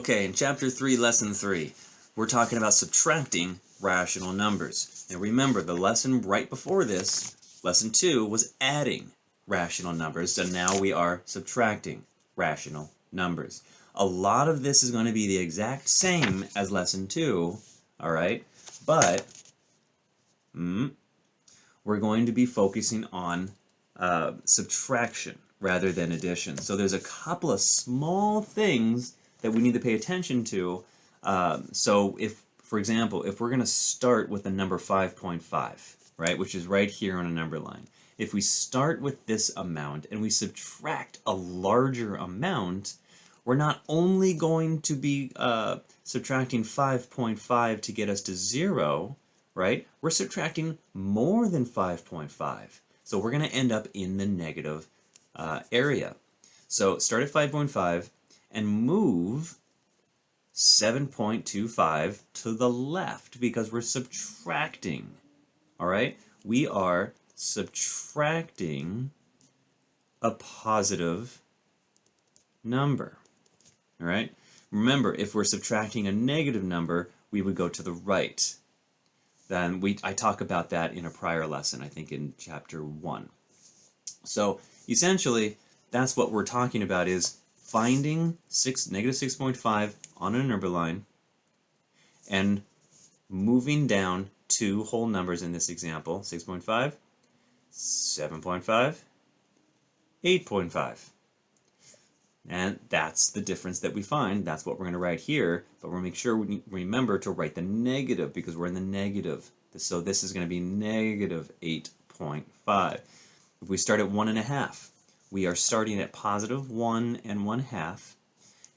Okay, in Chapter 3, Lesson 3, we're talking about subtracting rational numbers. Now remember, the lesson right before this, Lesson 2, was adding rational numbers, so now we are subtracting rational numbers. A lot of this is going to be the exact same as Lesson 2, alright, but we're going to be focusing on subtraction rather than addition. So there's a couple of small things that we need to pay attention to. So if, for example, if we're going to start with the number 5.5, right, which is right here on a number line, if we start with this amount and we subtract a larger amount, we're not only going to be subtracting 5.5 to get us to 0, right? We're subtracting more than 5.5. So we're going to end up in the negative area. So start at 5.5 and move 7.25 to the left because we're subtracting. All right? We are subtracting a positive number. All right? Remember, if we're subtracting a negative number, we would go to the right. Then I talk about that in a prior lesson, I think in Chapter 1. So essentially, that's what we're talking about, is finding negative 6.5 on a number line and moving down two whole numbers in this example, 6.5, 7.5, 8.5. And that's the difference that we find. That's what we're going to write here, but we're going to make sure we remember to write the negative because we're in the negative. So this is going to be negative 8.5. If we start at 1.5, we are starting at positive 1 1/2,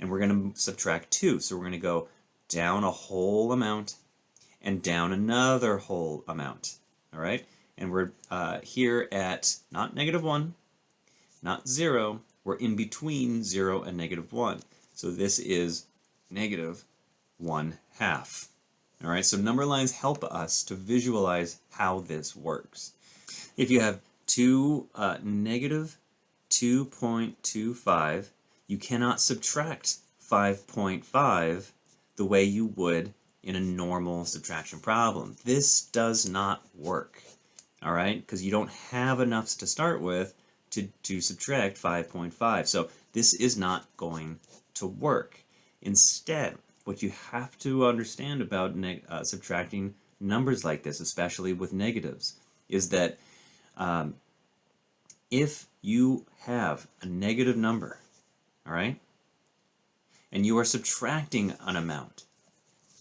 and we're going to subtract 2. So we're going to go down a whole amount and down another whole amount. All right? And we're here at not negative 1, not 0. We're in between 0 and negative 1. So this is negative 1/2. All right? So number lines help us to visualize how this works. If you have negative 2.25, you cannot subtract 5.5 the way you would in a normal subtraction problem. This does not work, all right? Because you don't have enough to start with to subtract 5.5. So this is not going to work. Instead, what you have to understand about subtracting numbers like this, especially with negatives, is that if you have a negative number, all right, and you are subtracting an amount,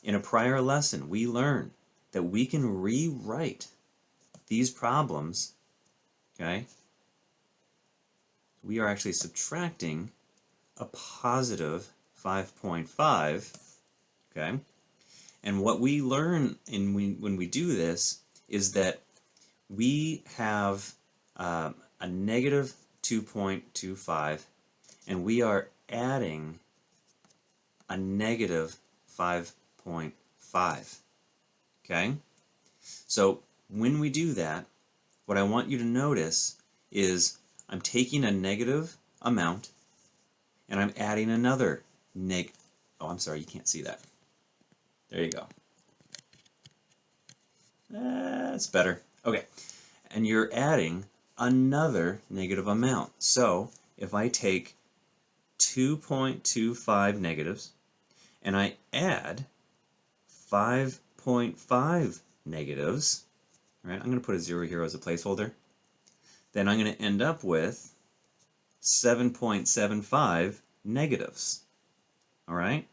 in a prior lesson we learned that we can rewrite these problems, okay? We are actually subtracting a positive 5.5, okay? And what we learn when we do this is that we have a negative 2.25, and we are adding a negative 5.5, okay? So when we do that, what I want you to notice is I'm taking a negative amount and I'm adding another oh, I'm sorry, you can't see that. There you go. That's better. Okay. And you're adding another negative amount. So if I take 2.25 negatives and I add 5.5 negatives, right? I'm going to put a 0 here as a placeholder. Then I'm going to end up with 7.75 negatives. All right?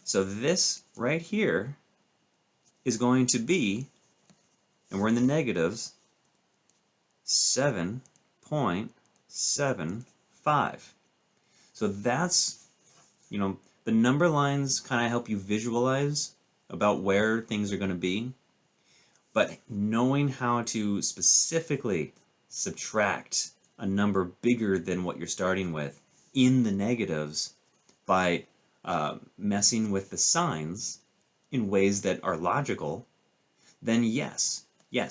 So this right here is going to be, and we're in the negatives, 7.75. So that's, the number lines kind of help you visualize about where things are going to be, but knowing how to specifically subtract a number bigger than what you're starting with in the negatives by messing with the signs in ways that are logical, then yes,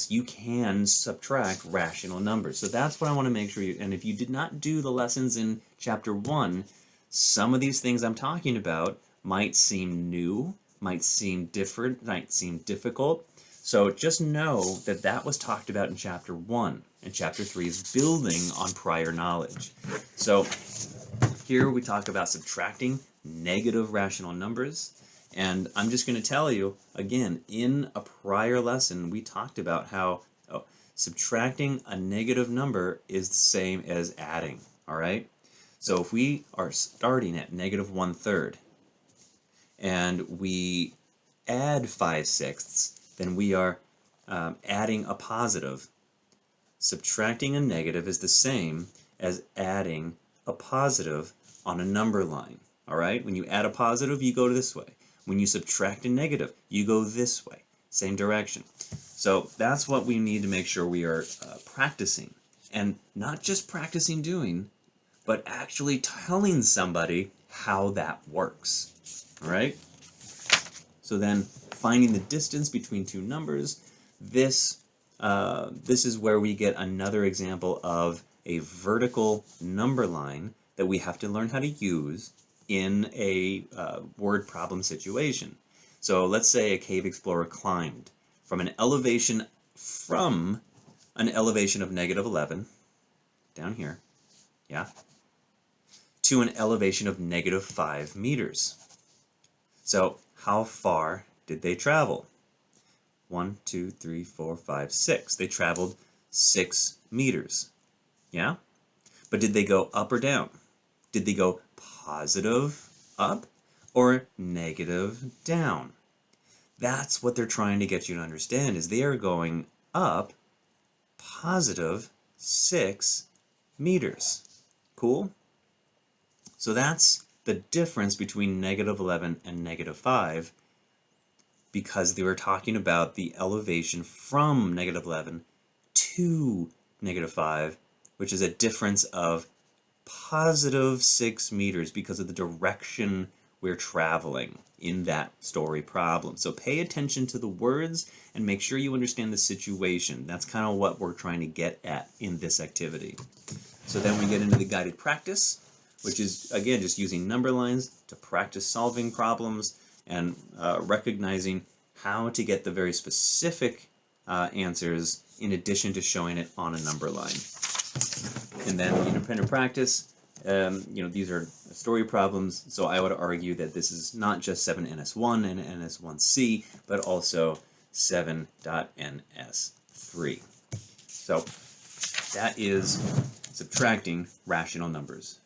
you can subtract rational numbers. So that's what I want to make sure you, and if you did not do the lessons in Chapter 1, some of these things I'm talking about might seem new, might seem different, might seem difficult. So just know that that was talked about in Chapter 1, and Chapter 3 is building on prior knowledge. So here we talk about subtracting negative rational numbers, and I'm just going to tell you, again, in a prior lesson we talked about how subtracting a negative number is the same as adding, all right? So if we are starting at negative 1/3 and we add 5/6, then we are adding a positive. Subtracting a negative is the same as adding a positive on a number line, all right? When you add a positive, you go this way. When you subtract a negative, you go this way, same direction. So that's what we need to make sure we are practicing, and not just practicing doing, but actually telling somebody how that works, all right? So then finding the distance between two numbers, this is where we get another example of a vertical number line that we have to learn how to use in a word problem situation. So let's say a cave explorer climbed from an elevation of negative 11, down here, yeah, to an elevation of negative 5 meters. So how far did they travel? 1, 2, 3, 4, 5, 6. They traveled 6 meters. Yeah? But did they go up or down? Did they go positive up or negative down? That's what they're trying to get you to understand, is they are going up positive 6 meters. Cool? So that's the difference between negative 11 and negative 5, because they were talking about the elevation from negative 11 to negative 5, which is a difference of positive 6 meters because of the direction we're traveling in that story problem. So pay attention to the words and make sure you understand the situation. That's kind of what we're trying to get at in this activity. So then we get into the guided practice, which is, again, just using number lines to practice solving problems and recognizing how to get the very specific answers in addition to showing it on a number line. And then independent practice, these are story problems, so I would argue that this is not just 7.NS.1 and NS.1c, but also 7.NS.3. So that is subtracting rational numbers.